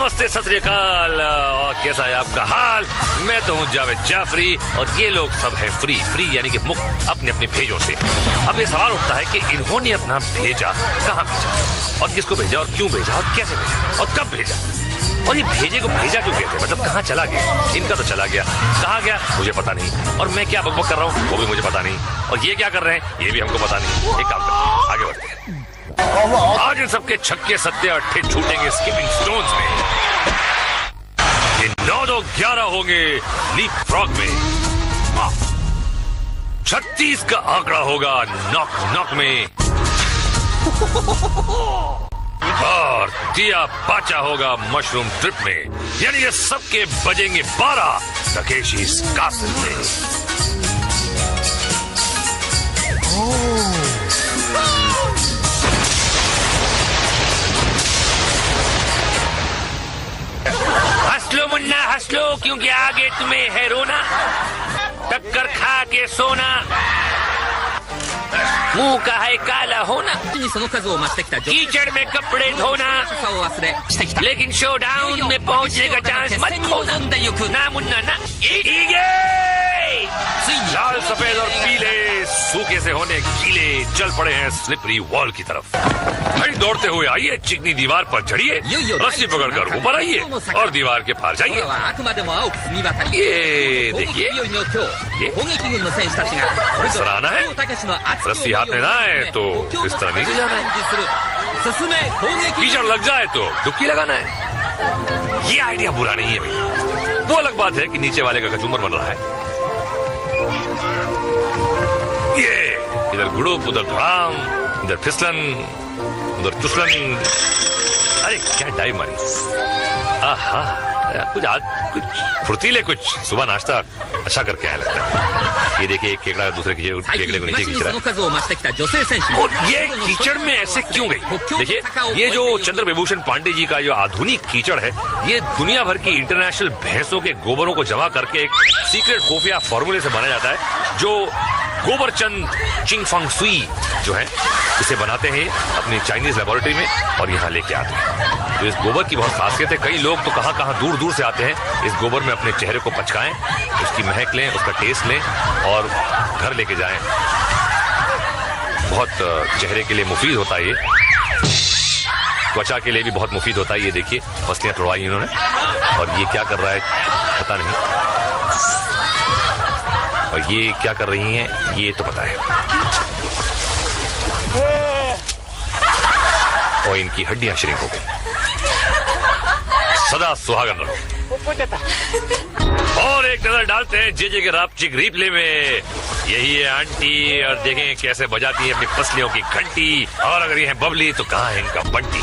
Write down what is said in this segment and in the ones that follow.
नमस्ते, सत श्री अकाल, और कैसा है आपका हाल? मैं तो हूँ जावेद जाफरी और ये लोग सब हैं फ्री यानी कि मुक्त अपने अपने भेजों से। अब ये सवाल उठता है कि इन्होंने अपना भेजा कहाँ भेजा और किसको भेजा और क्यों भेजा और कैसे भेजा और कब भेजा और ये भेजे को भेजा क्यों कहते हैं, मतलब कहाँ चला गया? इनका तो चला गया, कहाँ गया मुझे पता नहीं, और मैं क्या बकबक कर रहा हूँ वो भी मुझे पता नहीं, और ये क्या कर रहे हैं ये भी हमको पता नहीं। एक काम करते हैं, आगे बढ़ते हैं। आज इन सबके छक्के सत्ते अट्ठे छूटेंगे स्किपिंग स्टोन्स में। ये 9-2-11 होंगे लीप फ्रॉग में। 36 का आंकड़ा होगा नॉक नॉक में। और दिया पाचा होगा मशरूम ट्रिप में। यानी ये सबके बजेंगे 12 तकेशी कासिल में। हंस लो मुन्ना हंस लो, क्योंकि आगे तुम्हें है रोना। टक्कर खा के सोना, मुंह का है काला होना, कीचड़ में कपड़े धोना, लेकिन शो डाउन में पहुंचने का चांस मत खोना। ना मुन्ना ना। लाल सफेद और पीले सूखे से होने गीले चल पड़े हैं स्लिपरी वॉल की तरफ। भाई दौड़ते हुए आइए, चिकनी दीवार पर चढ़िए, रस्सी पकड़कर ऊपर आइए और दीवार के पार जाइए। ये देखिए, इस तरह आना है, रस्सी हाथ में ना आए तो इस तरह नीचे जाना है, कीचड़ लग जाए तो डुबकी लगाना है। ये आइडिया बुरा नहीं है भाई। वो अलग बात है कि नीचे वाले का कचूमर बन रहा है। ये इधर गुड़ुप, उधर धड़ाम, इधर फिसलन, उधर तुसलन। अरे क्या डाइव मारी। आहा, कुछ फुर्तीले, कुछ सुबह नाश्ता अच्छा करके आया लगता है। ये देखिए, एक केकड़ा दूसरे केकड़े को नीचे खींच रहा है। और ये कीचड़ में ऐसे क्यों गई? देखिए, ये जो चंद्र विभूषण पांडे जी का जो आधुनिक कीचड़ है, ये दुनिया भर की इंटरनेशनल भैंसों के गोबरों को जमा करके एक सीक्रेट खुफिया फॉर्मूले से बनाया जाता है, जो गोबरचंद चिंग फंग सुई जो है इसे बनाते हैं अपनी चाइनीज लेबोरेटरी में और यहाँ लेके आते हैं। तो इस गोबर की बहुत खासियत है। कई लोग तो कहाँ दूर दूर से आते हैं इस गोबर में अपने चेहरे को पचकाएं, उसकी महक लें, उसका टेस्ट लें और घर लेके जाएं। बहुत चेहरे के लिए मुफीद होता है, ये त्वचा के लिए भी बहुत मुफीद होता है। ये देखिए, पसलियां तोड़वाई इन्होंने, और ये क्या कर रहा है पता नहीं, और ये क्या कर रही हैं ये तो पता है। और इनकी हड्डियां श्रिंक हो गई। सदा सुहागन रहो। और एक नजर डालते हैं जेजे के रापचिक रिप्ले में। यही है आंटी, और देखें कैसे बजाती है अपनी पसलियों की घंटी। और अगर ये है बबली तो कहाँ है इनका बंटी?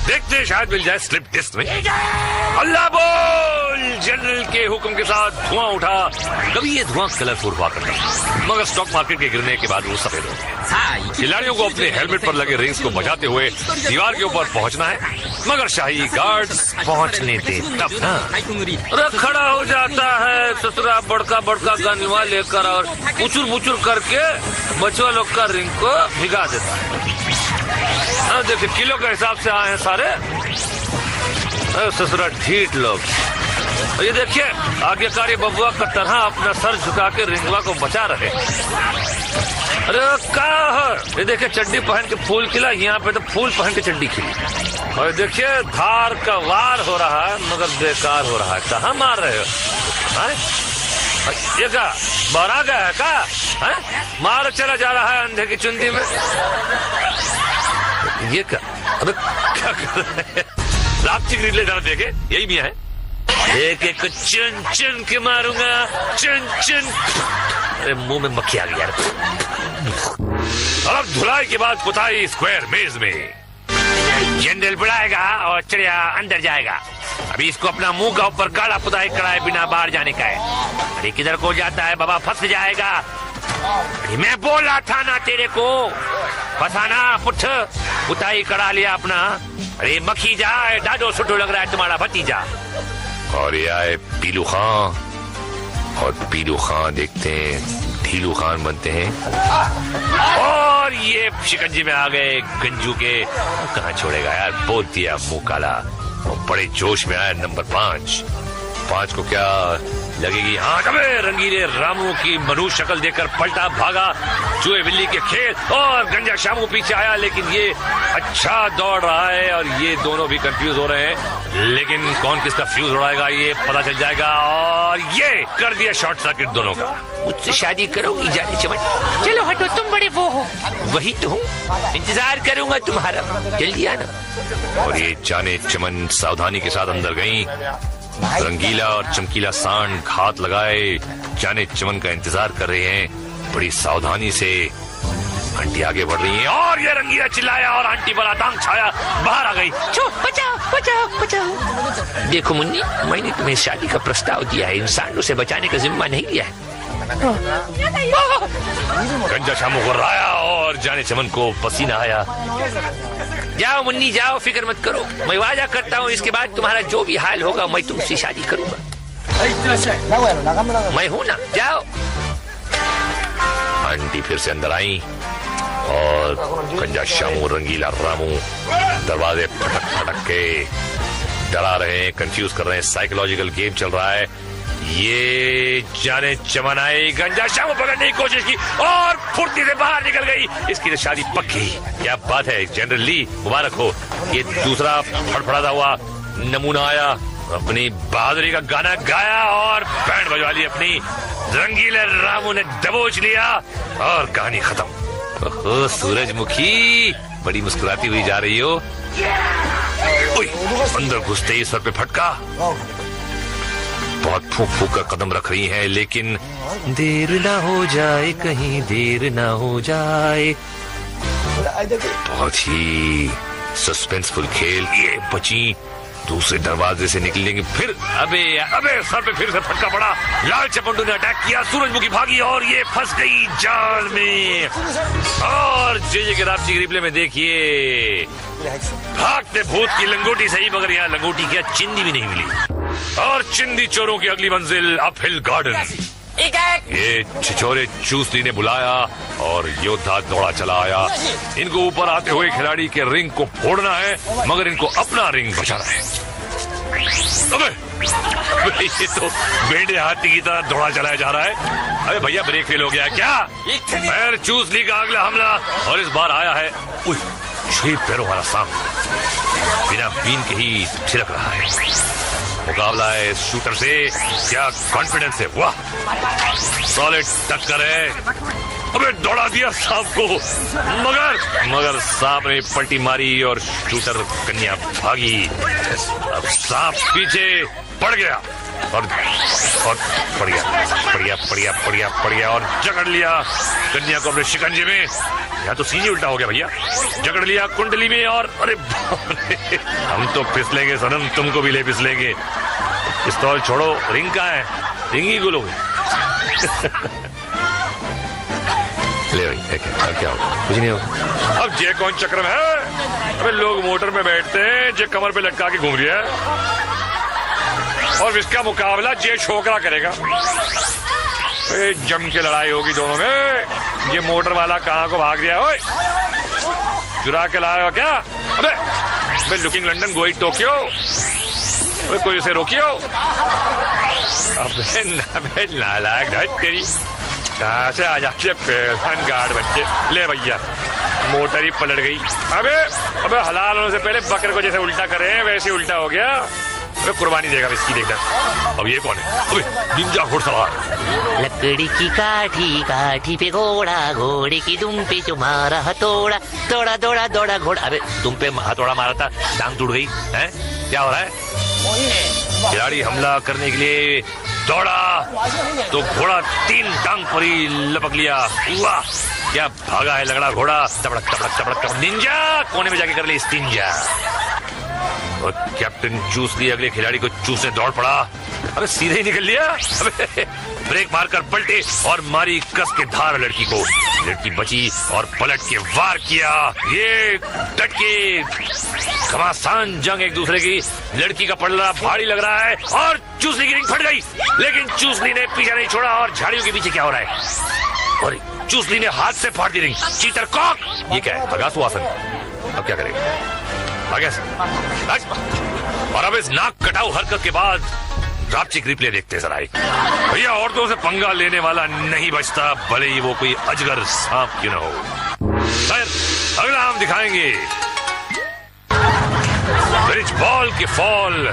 देखते हैं, शायद मिल जाए स्लिप डिस्क में। अल्लाह बोल। जनरल के हुक्म के साथ धुआं उठा। कभी ये धुआं कलरफुल हुआ करता, मगर स्टॉक मार्केट के गिरने के बाद वो सफेद हो गया। खिलाड़ियों को अपने हेलमेट पर लगे रिंग्स को बजाते हुए दीवार के ऊपर पहुंचना है, मगर शाही गार्ड्स पहुंचने दे तब ना। खड़ा हो जाता है ससुरा बड़का बड़का गनवा लेकर और पुचुर पुचुर करके बचवा लोग का रिंग को भिगा देता है। देखिए, किलो के हिसाब से आए हैं सारे ससुरा ढीठ लोग। ये देखिए, आज्ञाकारी बबुआ का तरह अपना सर झुका के रिंगवा को बचा रहे। अरे क्या, ये देखिए चड्डी पहन के फूल खिला, यहाँ पे तो फूल पहन के चड्डी खिली। और देखिए, धार का वार हो रहा है मगर बेकार हो रहा है। कहाँ मार रहे हो? ये क्या बहरा गया है क्या? मार चला जा रहा है अंधे की चुंदी में। ये क्या, अरे क्या कर रहे हैं? रापचिक रिप्ले जरा देखे, यही भी है। एक एक चुन चुन के मारूंगा, चुन चुन। अरे मुंह में मक्खी आ गई यार। अब धुलाई के बाद पुताई स्क्वायर मेज में। जनरल बुलाएगा और चिड़िया अंदर जाएगा। अभी इसको अपना मुंह का ऊपर काला पुताई कराए बिना बाहर जाने का है। अरे किधर को जाता है बाबा, फंस जाएगा। अरे मैं बोला था ना तेरे को, फंसाना पुठ। पुताई करा लिया अपना। अरे मक्खी जाए, डाडो सुटो लग रहा है तुम्हारा भतीजा। और ये आए पीलू खान, और पीलू खान देखते हैं ढीलू खान बनते हैं। और ये शिकंजी में आ गए गंजू के। कहाँ छोड़ेगा यार, बोल दिया मुंह काला। और बड़े जोश में आया नंबर 5 को क्या लगेगी हाँ अबे रंगीले रामू की मनुष्य शक्ल देखकर पलटा भागा चूहे बिल्ली के खेल और गंजा शामू पीछे आया, लेकिन ये अच्छा दौड़ रहा है और ये दोनों भी कंफ्यूज हो रहे हैं, लेकिन कौन किसका फ्यूज उड़ाएगा ये पता चल जाएगा। और ये कर दिया शॉर्ट सर्किट दोनों का। मुझसे शादी करोगी जाने चमन? चलो हटो, तुम बड़े वो हो। वही तो हूँ, इंतजार करूंगा तुम्हारा, जल्दी आना। और ये जाने चमन सावधानी के साथ अंदर गई। रंगीला और चमकीला सांड घात लगाए जाने चमन का इंतजार कर रहे हैं बड़ी सावधानी से। आंटी आगे बढ़ रही है और ये रंगीला चिल्लाया और आंटी पर आतंक छाया, बाहर आ गई। बचाओ बचाओ बचाओ। देखो मुन्नी, मैंने तुम्हें शादी का प्रस्ताव दिया है, इंसानों से बचाने का जिम्मा नहीं लिया है। गंजा शामू को राया और जाने चमन को पसीना आया। जाओ मुन्नी जाओ, फिक्र मत करो, मैं वादा करता हूँ इसके बाद तुम्हारा जो भी हाल होगा मैं तुमसे शादी करूंगा। मैं हूँ ना, जाओ। आंटी फिर से अंदर आई और गंजा शामू रंगीला रामू दरवाजे फटक फटक के डरा रहे हैं, कंफ्यूज कर रहे हैं, साइकोलॉजिकल गेम चल रहा है। ये जाने चमन आई, गंजा शामू पकड़ने की कोशिश की और फुर्ती से बाहर निकल गई। इसकी तो शादी पक्की। क्या बात है, जनरली मुबारक हो। ये दूसरा फड़फड़ाता हुआ नमूना आया, अपनी बहादुरी का गाना गाया और बैंड बजवा ली अपनी। रंगीले रामू ने दबोच लिया और कहानी खत्म। ओहो सूरजमुखी, बड़ी मुस्कुराती हुई जा रही हो। अंदर घुसते ही सर पे फटका। बहुत फूंक फूंक कर कदम रख रही हैं, लेकिन देर ना हो जाए, कहीं देर ना हो जाए। बहुत ही सस्पेंसफुल खेल। ये बची दूसरे दरवाजे से निकलेंगे फिर। अबे सर पे फिर से फटका पड़ा। लाल चपंडू ने अटैक किया, सूरजमुखी भागी और ये फंस गई जाल में। और जे के रात की रिप्ले में देखिए, भागते भूत की लंगोटी सही, मगर यहाँ लंगोटी क्या चिंदी भी नहीं मिली। और चिंदी चोरों की अगली मंजिल अपहिल गार्डन। ये छिछोरे चूसली ने बुलाया और योद्धा दौड़ा चला आया। इनको ऊपर आते हुए खिलाड़ी के रिंग को फोड़ना है, मगर इनको अपना रिंग बचाना है। अबे ये तो बेंडे हाथी की तरह दौड़ा चलाया जा रहा है। अबे भैया ब्रेक फेल हो गया क्या? पैर चूसली का अगला हमला और इस बार आया है 6 पैरों वाला सांप, बिना बीन के ही छिड़क रहा है। मुकाबला है शूटर से, क्या कॉन्फिडेंस है, वाह सॉलिड टक्कर है। अबे दौड़ा दिया सांप को, मगर सांप ने पलटी मारी और शूटर कन्या भागी। अब सांप पीछे पड़ गया और पड़ गया और जकड़ लिया कन्या को अपने शिकंजे में। यहाँ तो सीने उल्टा हो गया भैया, जकड़ लिया कुंडली में और अरे हम तो फिसलेंगे सनम, तुमको भी ले फिसलेंगे। पिस्तौल छोड़ो, रिंग कहाँ है? रिंग ही गुलो। ले भाई क्या होगा? कुछ नहीं होगा। अब जे कौन चक्रम है? अबे लोग मोटर में बैठते हैं, जे कमर पे लटका के घूम रही है और इसका मुकाबला जे छोकरा करेगा। जम के लड़ाई होगी दोनों में। ये मोटर वाला कहाँ को भाग गया? ओए चुरा के लाया क्या? अबे लुकिंग लंदन गोइंग टोक्यो, कोई उसे रोकियो। अबे नालायक तेरी, कहाँ से आ जाते पेशन गार्ड बच्चे। ले भैया मोटर ही पलट गई। अबे हलाल होने से पहले बकरे को जैसे उल्टा करे वैसे उल्टा हो गया। अबे कुर्बानी देगा इसकी, देखना। अब ये कौन है? अबे निंजा घुड़सवार। लकड़ी की काठी पे घोड़ा, घोड़े की दुम पे जो मारा हथौड़ा, दौड़ा घोड़ा। अबे तुम पे हथौड़ा मारा था, टांग टूट गई है, क्या हो रहा है? खिलाड़ी हमला करने के लिए दौड़ा तो घोड़ा 3 टांग पर ही लपक लिया। वाह क्या भागा है लगड़ा घोड़ा। तबड़क निंजा कोने में जाके कर ले स्टिंजा। और कैप्टन चूसली अगले खिलाड़ी को चूसने दौड़ पड़ा। अबे सीधे ही निकल लिया। अबे ब्रेक मारकर पलटे और मारी कस के धार लड़की को। लड़की बची और पलट के वार किया। ये डट के घमासान जंग एक दूसरे की। लड़की का पलड़ा भारी लग रहा है और चूसली की रिंग फट गई, लेकिन चूसली ने पीछा नहीं छोड़ा। और झाड़ियों के पीछे क्या हो रहा है? और चूसली ने हाथ से फाड़ दी रिंग। Cheater Kock. ये क्या है? अगासु आसन। अब क्या करेगा? और अब इस नाक कटाऊ हरकत के बाद रापचिक रिप्ले देखते जरा एक। भैया औरतों से पंगा लेने वाला नहीं बचता, भले ही वो कोई अजगर सांप क्यों न हो। खैर, अगला हम दिखाएंगे ब्रिज बॉल के फॉल,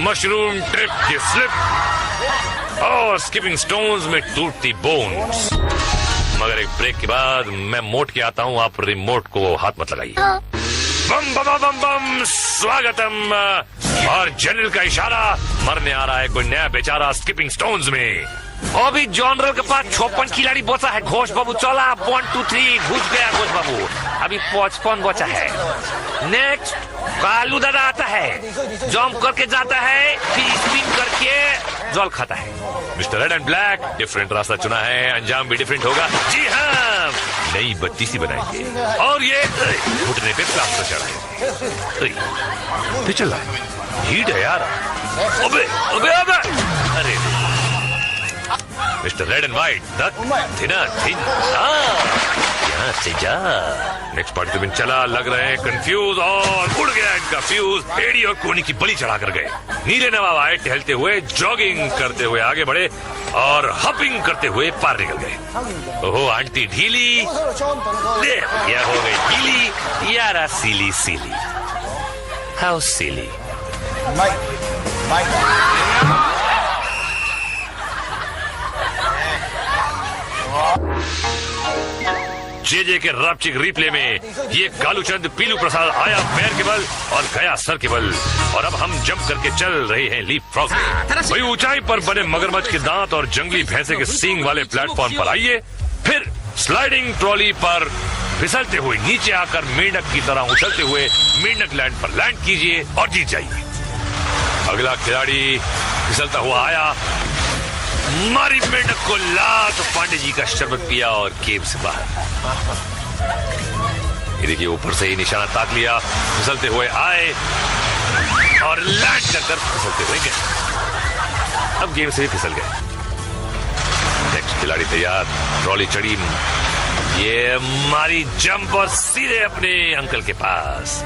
मशरूम ट्रिप के स्लिप और स्किपिंग स्टोन्स में टूटती बोन्स। मगर एक ब्रेक के बाद मैं मोट के आता हूँ, आप रिमोट को हाथ मत लगाइए। बम बम बम बम, स्वागतम। और जनरल का इशारा, मरने आ रहा है कोई नया बेचारा स्किपिंग स्टोन्स में। अभी जनरल के पास 56 खिलाड़ी बचा है। घोष बाबू चला, 1 2 3 घुस गया घोष बाबू। अभी 55 बचा है। नेक्स्ट कालू दादा आता है, जंप करके जाता है, फिर स्पिन करके जल खाता है। Mister red and black different रास्ता चुना है, अंजाम भी डिफरेंट होगा। जी हाँ, नई बत्ती सी बनाएंगे और ये घुटने पे प्लास्टर चढ़ाएंगे। चल रहा है, हीट है यार। अबे अबे अबे, अरे मिस्टर रेड एंड व्हाइट, यहाँ से जा। नेक्स्ट पार्टिसिपेंट चला, लग रहे हैं कंफ्यूज और उड़ गया इनका फ्यूज। एडी और कोनी की बलि चढ़ा कर गए। नीले नवाब आए टहलते हुए, जॉगिंग करते हुए आगे बढ़े और हपिंग करते हुए पार निकल गए। ओहो आंटी ढीली, यह हो गई ढीली। यारा सीली सीली, हाउ सीली। जे के रापचिक रिप्ले में ये कालूचंद पीलू प्रसाद आया पैर के बल और गया सर के बल। और अब हम जंप करके चल रहे हैं लीप फ्रॉग में। वही ऊंचाई पर बने मगरमच्छ के दांत और जंगली भैंसे के सींग वाले प्लेटफॉर्म पर आइए, फिर स्लाइडिंग ट्रॉली पर फिसलते हुए नीचे आकर मेंढक की तरह उछलते हुए मेंढक लैंड पर लैंड कीजिए और जीत जाइए। अगला खिलाड़ी फिसलता हुआ आया, मारी मेंढक को लात, पांडे जी का शरबत पिया और केव से बाहर। ये देखिए ऊपर से ही निशाना ताक लिया, फिसलते हुए आए और लैंड कर फिसलते हुए गए। अब गेम से भी फिसल गए। नेक्स्ट खिलाड़ी तैयार, ट्रॉली चढ़ी, ये मारी जंप और सीधे अपने अंकल के पास।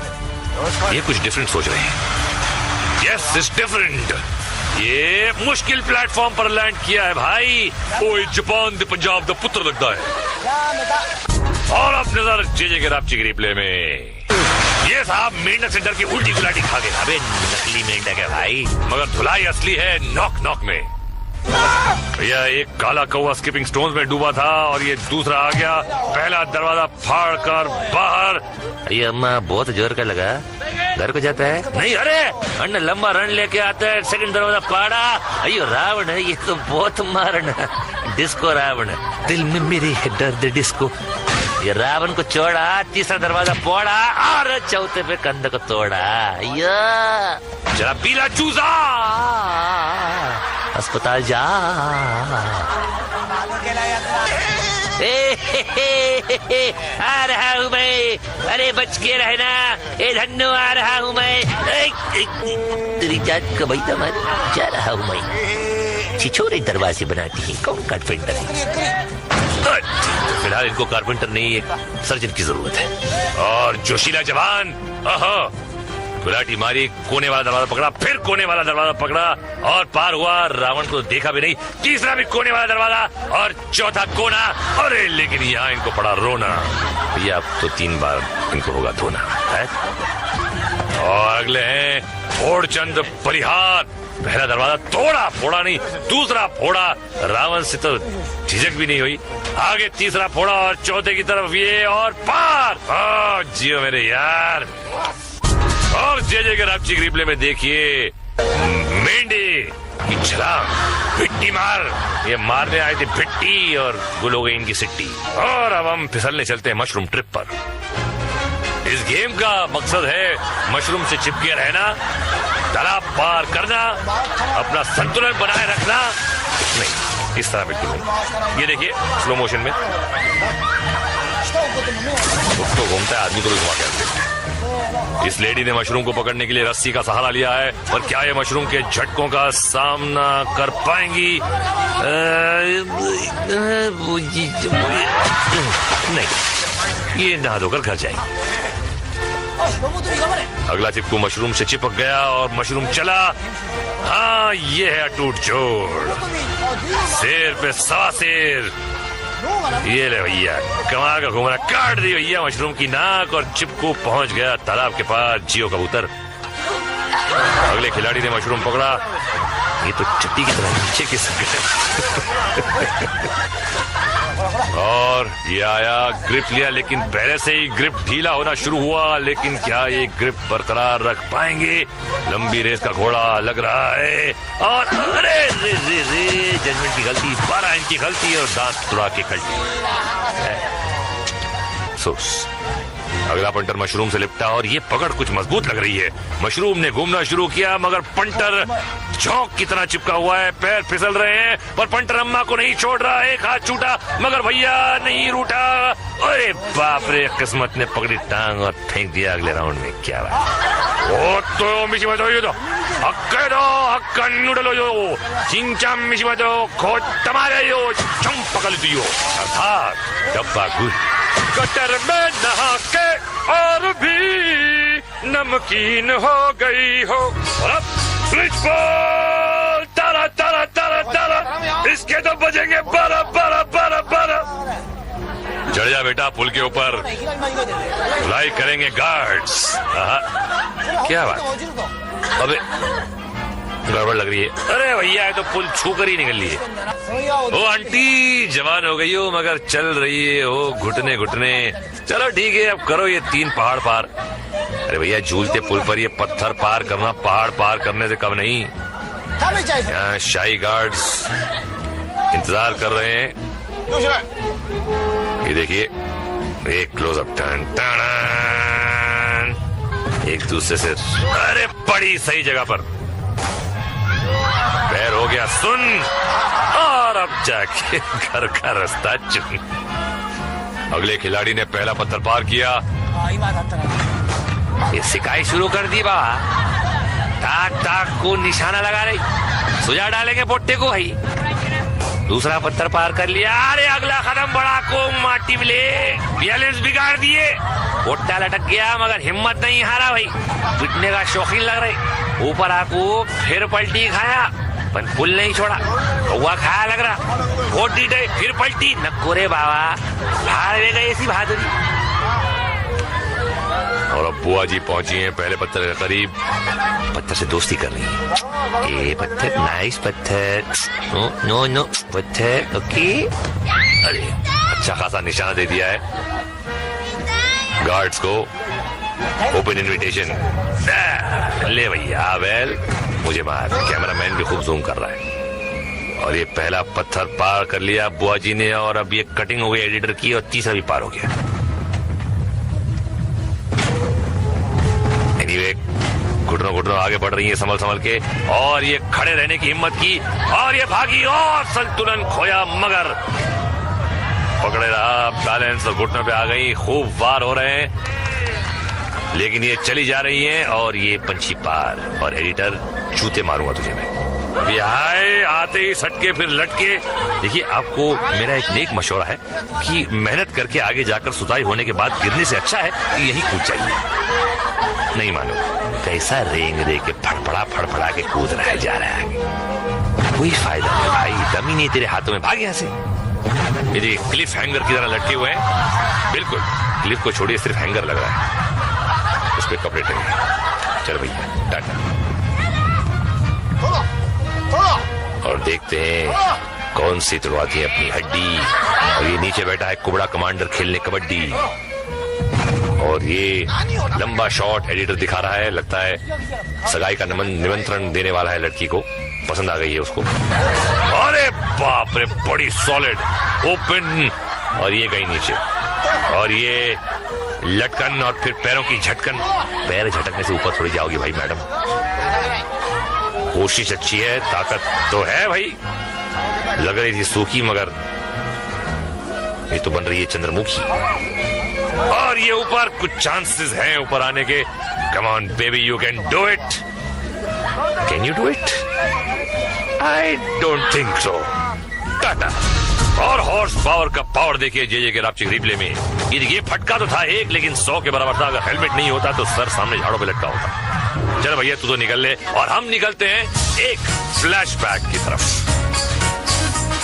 ये कुछ डिफरेंट सोच रहे हैं। Yes it's different. ये मुश्किल प्लेटफॉर्म पर लैंड किया है भाई। ओए जापान दे पंजाब दा पुत्र लगता है। और अब नजर जे के रापचिक रिप्ले में। ये साहब मेंढक से डर की उल्टी गुलाटी खा गए। अबे नकली मेंढक है भाई, मगर धुलाई असली है नॉक नॉक में। भैया एक काला कौवा स्किपिंग स्टोन्स में डूबा था और ये दूसरा आ गया, पहला दरवाजा फाड़ कर बाहर। ये अम्मा बहुत जोर का लगा, घर को जाता है नहीं। अरे अन्ना लंबा रन लेके आता है, सेकंड दरवाजा फाड़ा। अयो रावण है ये तो, बहुत मारना। डिस्को रावण, दिल में मेरे है दर्द डिस्को। ये रावण को छोड़ा, तीसरा दरवाजा फोड़ा और चौथे पे कंध को तोड़ा। जरा पीला चूजा, अस्पताल जा। आ रहा हूँ मैं, अरे बच के रहना, ए धन्नो आ रहा हूँ मैं। तेरी जात का भाई तमार जा रहा हूँ मैं। छिछोरे दरवाजे बनाती है, कौन कारपेंटर है? फिलहाल इनको कारपेंटर नहीं, एक सर्जन की जरूरत है। और जोशीला जवान गुलाटी मारी, कोने वाला दरवाजा पकड़ा, फिर कोने वाला दरवाजा पकड़ा और पार हुआ। रावण को देखा भी नहीं, तीसरा भी कोने वाला दरवाजा और चौथा कोना। अरे लेकिन यहाँ इनको पड़ा रोना। भैया अब तो 3 बार इनको होगा धोना है। और अगले हैं फोड़चंद परिहार। पहला दरवाजा तोड़ा, फोड़ा नहीं, दूसरा फोड़ा। रावण से तो झिझक भी नहीं हुई। आगे तीसरा फोड़ा और चौथे की तरफ ये और पार। जियो मेरे यार। और जे के रापचिक रिप्ले में देखिए मेंढे की छलांग, भिट्टी मार। ये मारने आए थे भिट्टी और गुल हो गई इनकी सिट्टी। और अब हम फिसलने चलते हैं मशरूम ट्रिप पर। इस गेम का मकसद है मशरूम से चिपके रहना, तालाब पार करना, अपना संतुलन बनाए रखना। नहीं, इस तरह बिल्कुल नहीं। ये देखिए स्लो मोशन में तो घूमता है, आदमी को भी घुमा के रखते हैं। इस लेडी ने मशरूम को पकड़ने के लिए रस्सी का सहारा लिया है, और क्या ये मशरूम के झटकों का सामना कर पाएंगी? नहीं, ये नहा धोकर घर जाएंगे। अगला चिपकू मशरूम से चिपक गया और मशरूम चला। हाँ, ये है अटूट जोड़। शेर पे सवा शेर। ये ले भैया, कमाल का घुमरा काट दी भैया मशरूम की नाक और चिपकू पहुंच गया तालाब के पास। जियो कबूतर। अगले खिलाड़ी ने मशरूम पकड़ा। ये तो चट्टी की तरह नीचे खिसक गया। और ये आया, ग्रिप लिया, लेकिन पहले से ही ग्रिप ढीला होना शुरू हुआ। लेकिन क्या ये ग्रिप बरकरार रख पाएंगे? लंबी रेस का घोड़ा लग रहा है। और अरे रे रे रे, जजमेंट की गलती, 12 इंच की गलती और दांत तुड़ा के कल्टी। अफसोस। अगला पंटर मशरूम से लिपटा और ये पकड़ कुछ मजबूत लग रही है। मशरूम ने घूमना शुरू किया, मगर पंटर चौक की तरह चिपका हुआ है। पैर फिसल रहे हैं, पर पंटर अम्मा को नहीं छोड़ रहा। एक हाथ छूटा, मगर भैया नहीं रूठा। अरे बाप रे, किस्मत ने पकड़ी टांग और फेंक दिया अगले राउंड में। क्या बात। ओ तो मिशिमतो यो तो हक्केदो हक्कन्नुडलो यो चिंचाम मिशिमतो खोटमारे यो चंपकल दियो। अर्थात डब्बा गुड। गटर में नहा के और भी नमकीन हो गई हो। अब स्विच बॉल, तारा तारा तारा तारा, इसके तो बजेंगे 12 12 12 12। चढ़ जा बेटा पुल के ऊपर, धुलाई करेंगे गार्ड्स। क्या बात, अबे गड़बड़ लग रही है। अरे भैया, ये तो पुल छू कर ही निकल ली है। ओ आंटी, जवान हो गई हो मगर चल रही है हो घुटने घुटने। चलो ठीक है, अब करो ये 3 पहाड़ पार। अरे भैया, झूलते पुल पर ये पत्थर पार करना पहाड़ पार करने से कम नहीं। यहाँ शाही गार्ड्स इंतजार कर रहे हैं। ये देखिए, एक क्लोजअप टर्न, एक दूसरे से। अरे बड़ी सही जगह पर पैर हो गया सुन, और अब जाके घर का रास्ता चुन। अगले खिलाड़ी ने पहला पत्थर पार किया। ये सिकाई शुरू कर दी बाबा। ताक ताक को निशाना लगा रही, सुझा डालेंगे पोट्टे को भाई। दूसरा पत्थर पार कर लिया। अरे अगला कदम बड़ा को माटी मिले, बैलेंस बिगाड़ दिए। पोट्टा लटक गया, मगर हिम्मत नहीं हारा भाई। पिटने का शौकीन लग रहे। ऊपर आको फिर पलटी खाया, पर पुल नहीं छोड़ा। कौवा खाया लग रहा, वोट डीटे फिर पलटी। नकोरे बाबा, हार गए ऐसी बहादुरी। और अब बुआ जी पहुंची हैं पहले पत्थर के करीब। पत्थर से दोस्ती कर रही है। ए पत्थर, नाइस पत्थर, नो नो पत्थर, ओके। अरे अच्छा खासा निशाना दे दिया है गार्ड्स को। Open invitation. ले भैया, वेल मुझे मार। कैमरामैन भी खूब जूम कर रहा है। और ये पहला पत्थर पार कर लिया बुआ जी ने, और अब ये कटिंग हो गई एडिटर की, और तीसरा भी पार हो गया। एनीवे, घुटनों घुटनों आगे बढ़ रही है संभल संभल के, और ये खड़े रहने की हिम्मत की, और ये भागी और संतुलन खोया, मगर पकड़े रहा। बैलेंस और घुटनों पे आ गई। खूब वार हो रहे हैं, लेकिन ये चली जा रही हैं, और ये पंछी पार। और एडिटर, जूते मारूंगा तुझे मैं। हाय, आते ही सटके फिर लटके। देखिए, आपको मेरा एक नेक मशवरा है कि मेहनत करके आगे जाकर सुताई होने के बाद गिरने से अच्छा है कि यही कूद जाइए। नहीं मानो, कैसा रेंग दे के फड़फड़ा के कूद रहा है, जा रहा है। कोई फायदा नहीं भाई, दम ही नहीं तेरे हाथों में, भाग यहाँ से। ये देखिए, क्लिफ हैंगर की तरह लटके हुए हैं। बिल्कुल क्लिफ को छोड़िए, सिर्फ हैंगर लग रहा है, उस पर कपड़े टंगे। चल भैया, टाटा। और देखते हैं कौन सी तुड़वाती है अपनी हड्डी। और ये नीचे बैठा है कुबड़ा कमांडर खेलने कबड्डी। और ये लंबा शॉट एडिटर दिखा रहा है, लगता है सगाई का निमंत्रण देने वाला है लड़की को, पसंद आ गई है उसको। अरे बाप रे, बड़ी सॉलिड ओपन, और ये गई नीचे। और ये लटकन और फिर पैरों की झटकन। पैर झटकने से ऊपर थोड़ी जाओगी भाई मैडम। कोशिश अच्छी है, ताकत तो है भाई। लग रही थी सूखी, मगर ये तो बन रही है चंद्रमुखी। और ये ऊपर कुछ चांसेस हैं ऊपर आने के। Come on baby, you can do it. Can you do it? I don't think so. Tata. और हॉर्स पावर का पावर देखिए जे के रापचिक रिप्ले में। ये फटका तो था एक, लेकिन 100 के बराबर था। अगर हेलमेट नहीं होता तो सर सामने झाड़ों पे लटका होता। चलो भैया तू तो निकल ले, और हम निकलते हैं एक फ्लैशबैक की तरफ।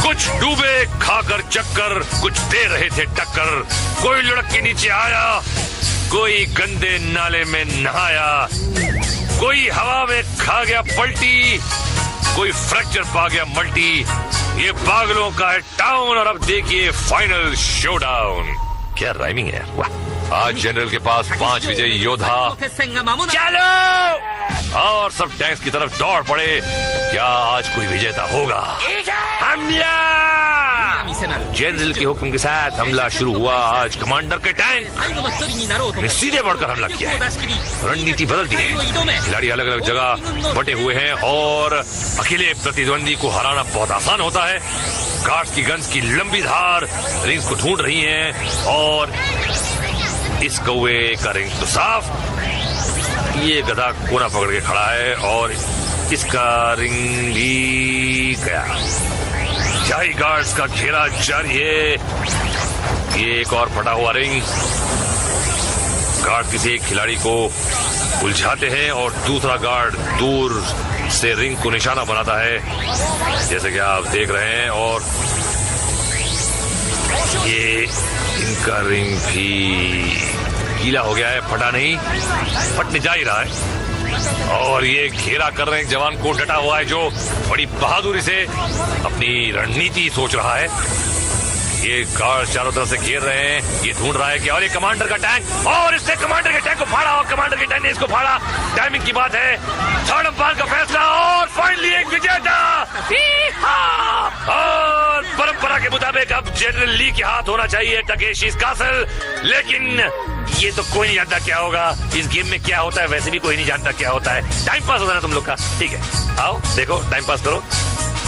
कुछ डूबे खाकर चक्कर, कुछ दे रहे थे टक्कर। कोई लुढ़क के नीचे आया, कोई गंदे नाले में नहाया, कोई हवा में खा गया पलटी, कोई फ्रैक्चर पा गया मल्टी। ये पागलों का है टाउन, और अब देखिए फाइनल शोडाउन। क्या राइमिंग है, वाह। आज जनरल के पास 5 विजयी योद्धा। चलो, और सब टैंक्स की तरफ दौड़ पड़े। क्या आज कोई विजेता होगा? हमला! जनरल के हुक्म के साथ हमला शुरू हुआ। आज कमांडर के टैंक ने सीधे बढ़कर हमला किया है। रणनीति बदल दी है। खिलाड़ी अलग अलग जगह बटे हुए हैं, और अकेले प्रतिद्वंदी को हराना बहुत आसान होता है। गार्ड्स की गन्स की लंबी धार रिंग्स को ढूंढ रही हैं, और इस कौवे का रिंग तो साफ। ये गधा कोना पकड़ के खड़ा है, और इसका रिंग भी गया। शाही गार्ड्स का घेरा जारी है। ये एक और फटा हुआ रिंग। गार्ड किसी एक खिलाड़ी को उलझाते हैं, और दूसरा गार्ड दूर से रिंग को निशाना बनाता है, जैसे कि आप देख रहे हैं। और ये इनका रिंग भी गीला हो गया है, फटा नहीं, फटने जा ही रहा है। और ये घेरा कर रहे हैं जवान को डटा हुआ है, जो बड़ी बहादुरी से अपनी रणनीति सोच रहा है। ये गार्ड चारों तरफ से घेर रहे हैं। ये ढूंढ रहा है कि और ये कमांडर का टैंक, और इसने कमांडर के टैंक को फाड़ा, और कमांडर के टैंक ने इसको फाड़ा। टाइमिंग की बात है। थर्ड अंपायर का फैसला, और फाइनली एक विजेता। और परंपरा के मुताबिक अब जनरल ली के हाथ होना चाहिए टकेशी's कासल, लेकिन ये तो कोई नहीं जानता क्या होगा। इस गेम में क्या होता है वैसे भी कोई नहीं जानता क्या होता है। टाइम पास होता है ना तुम लोग का, ठीक है? आओ देखो, टाइम पास करो,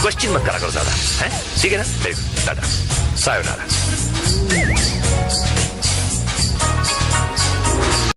क्वेश्चन मत करा करो ज्यादा, है ठीक है ना? देखो टाटा, सायोनारा।